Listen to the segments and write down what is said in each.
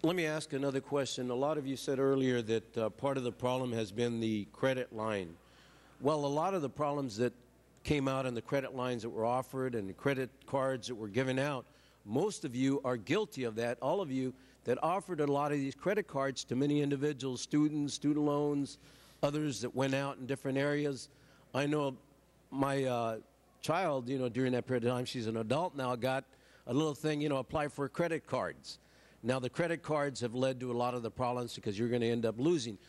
Let me ask another question. A lot of you said earlier that part of the problem has been the credit line. Well, a lot of the problems that came out in the credit lines that were offered and the credit cards that were given out, most of you are guilty of that. All of you that offered a lot of these credit cards to many individuals, students, student loans, others that went out in different areas. I know my child, during that period of time, she's an adult now, got a little thing, apply for credit cards. Now, the credit cards have led to a lot of the problems because you're going to end up losing.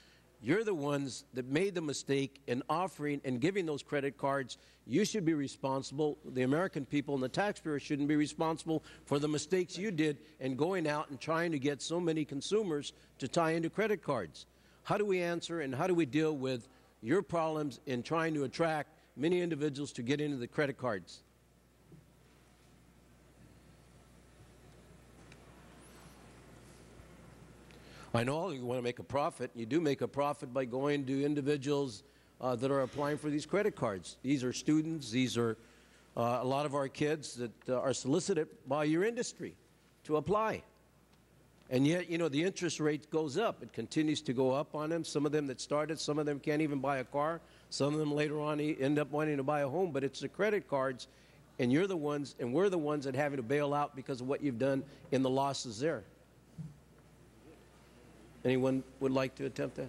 You're the ones that made the mistake in offering and giving those credit cards. You should be responsible. The American people and the taxpayers shouldn't be responsible for the mistakes you did in going out and trying to get so many consumers to tie into credit cards. How do we answer and how do we deal with your problems in trying to attract many individuals to get into the credit cards? I know you want to make a profit. You do make a profit by going to individuals that are applying for these credit cards. These are students. These are a lot of our kids that are solicited by your industry to apply. And yet, the interest rate goes up. It continues to go up on them. Some of them that started, some of them can't even buy a car. Some of them later on end up wanting to buy a home. But it's the credit cards, and you're the ones, and we're the ones that having to bail out because of what you've done in the losses there. Anyone would like to attempt that?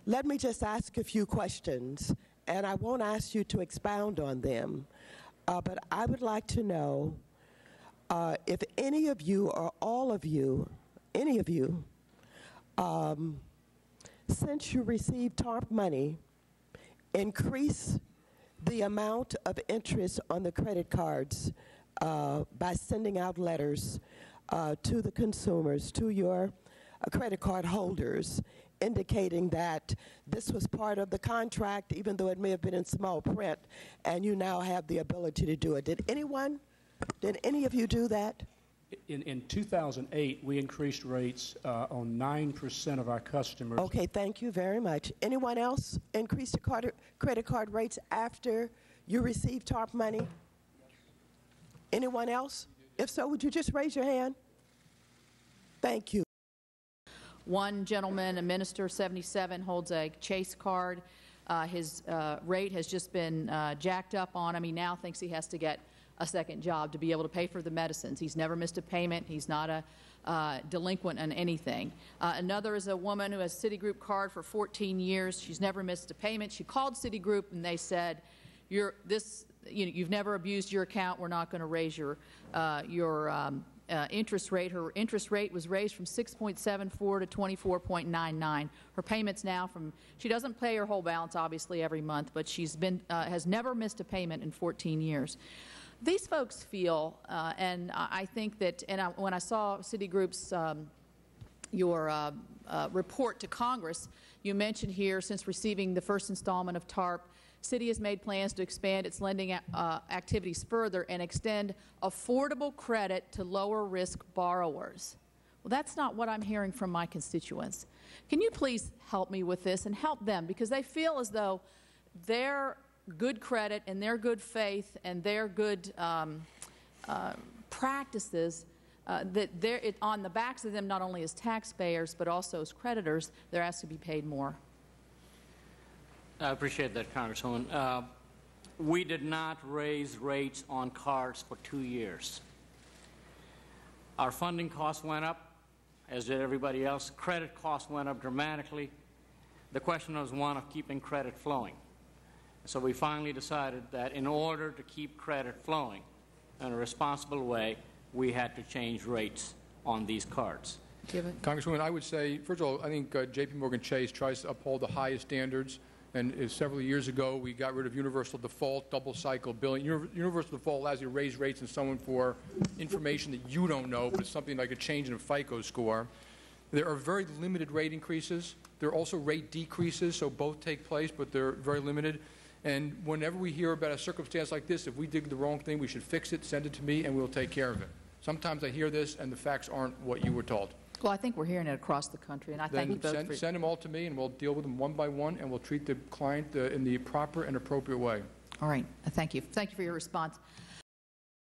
Let me just ask a few questions, and I won't ask you to expound on them, but I would like to know if any of you or all of you, any of you, since you received TARP money, increase the amount of interest on the credit cards by sending out letters to the consumers, to your credit card holders, indicating that this was part of the contract, even though it may have been in small print, and you now have the ability to do it. Did any of you do that? In 2008, we increased rates on 9% of our customers. Okay, thank you very much. Anyone else increase the credit card rates after you received TARP money? Anyone else? If so, would you just raise your hand? Thank you. One gentleman, a minister, 77, holds a Chase card. His rate has just been jacked up on him. He now thinks he has to get a second job to be able to pay for the medicines. He's never missed a payment. He's not a delinquent on anything. Another is a woman who has a Citigroup card for 14 years. She's never missed a payment. She called Citigroup and they said, you've never abused your account. We're not going to raise your interest rate. Her interest rate was raised from 6.74 to 24.99. Her payments now she doesn't pay her whole balance obviously every month, but she's has never missed a payment in 14 years. These folks feel, and I think that, when I saw Citigroup's your report to Congress, you mentioned here, since receiving the first installment of TARP, Citi has made plans to expand its lending activities further and extend affordable credit to lower-risk borrowers. Well, that's not what I'm hearing from my constituents. Can you please help me with this and help them? Because they feel as though their good credit and their good faith and their good practices, that on the backs of them, not only as taxpayers but also as creditors, they're asked to be paid more. I appreciate that, Congresswoman. We did not raise rates on cards for 2 years. Our funding costs went up, as did everybody else. Credit costs went up dramatically. The question was one of keeping credit flowing. So we finally decided that in order to keep credit flowing in a responsible way, we had to change rates on these cards. Congresswoman, I would say, first of all, I think JPMorgan Chase tries to uphold the highest standards. And several years ago, we got rid of universal default, double cycle billing. Universal default allows you to raise rates on someone for information that you don't know, but it's something like a change in a FICO score. There are very limited rate increases. There are also rate decreases, so both take place, but they're very limited. And whenever we hear about a circumstance like this, if we did the wrong thing, we should fix it, send it to me, and we'll take care of it. Sometimes I hear this, and the facts aren't what you were told. Well, I think we're hearing it across the country, and I thank you both Then for... send them all to me, and we'll deal with them one by one, and we'll treat the client in the proper and appropriate way. All right. Thank you. Thank you for your response.